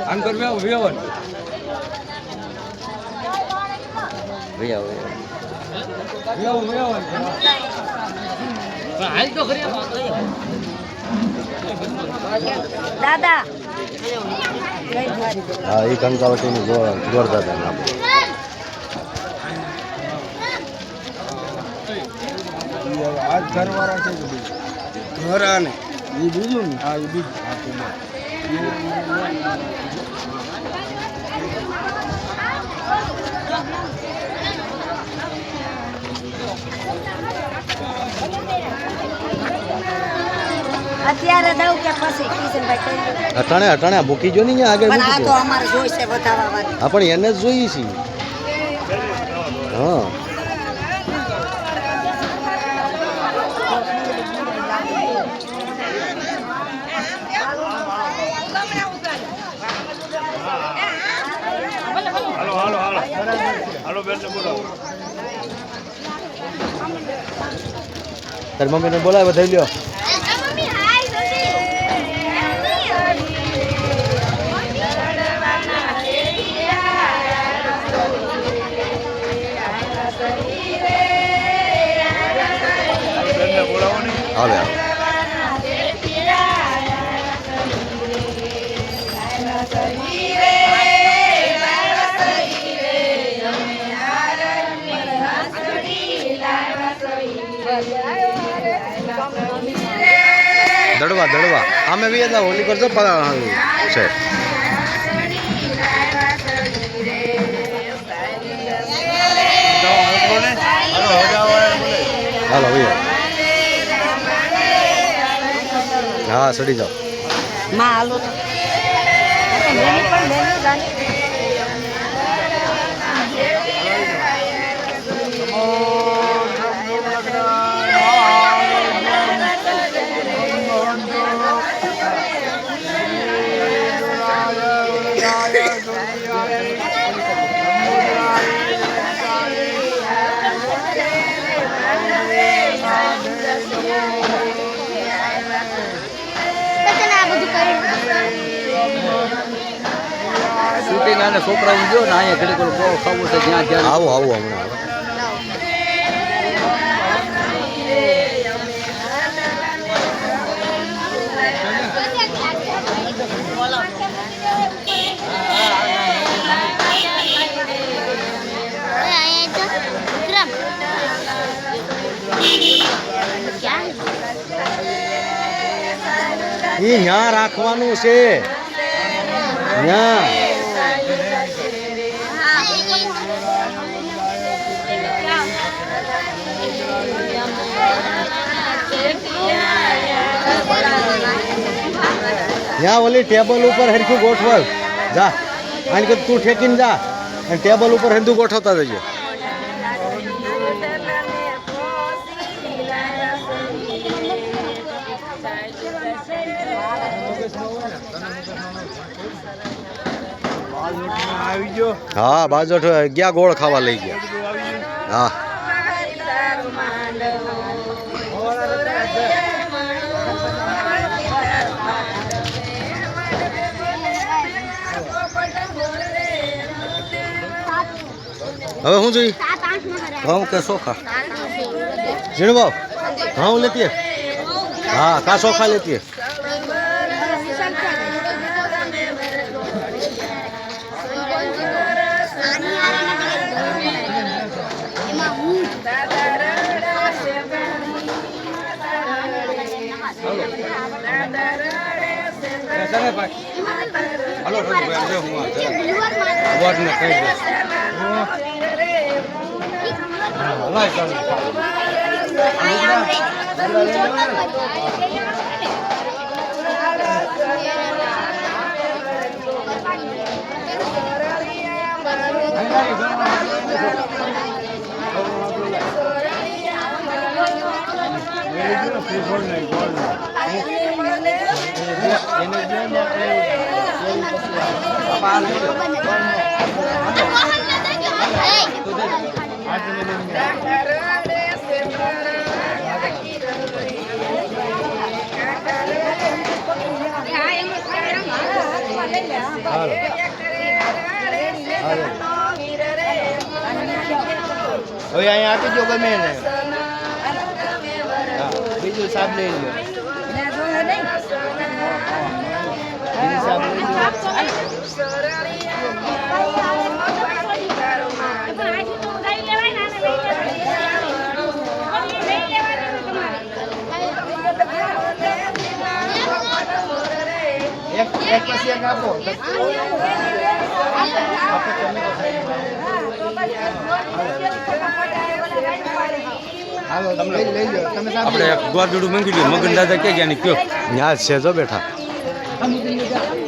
અંકર વ્યવન હાલ તો ખરી દાદા હા એ કંકાવટીની જોરદાર આજ ઘરવાળા છે ઘર આને એ બીજું ને હા એ બીજું અત્યારે દઉં કે પછી કિશનભાઈ અટાણે અટાણે મૂકી જો ને આગળ પણ આ તો અમારે જોઈશે વધારવાની હા પણ એને જ જોઈએ છે હા હાલો બેન બોલાવો તારી મમ્મીને બોલાવે થઈ લ્યો આવે દડવા દડવા અમે બી એટલે હોલી કરજો છે હાલો ભૈયા હા સડી જાઓ માં હાલો શૂટિંગ અને છોકરાઓ જો ને અહીંયા ઘડી કોઈ ખાવું છે જ્યાં જ્યાં આવો આવો હમણાં એ ન્યા રાખવાનું છે ન્યા ન્યા ઓલી ટેબલ ઉપર હરખું ગોઠવલ જા આની કે તું ઠેકીને જા અને ટેબલ ઉપર હંધું ગોઠવતા જજો હા બાજુ ગયા ગોળ ખાવા લઈ ગયા હા હવે શું જોઈ ઘઉં કે ચોખા ઝીણભાવ ઘઉં લેતી હા કા ચોખા લેતી હલો વોટ ને કહી દે Hãy subscribe cho kênh Ghiền Mì Gõ để không bỏ lỡ હાલો હાલો હવે અહીંયા આપી દો ગમે ને હા બીજું સાબ લઈ લો બીજું સાબ લઈ લો એક પછી એક આપો હાલો તમે લઈ લો તમે સાબ આપણે ગોળડું મંગી લ્યો મગન દાદા કે ગયા ને કયો ત્યાં જ છે જો બેઠા લઈ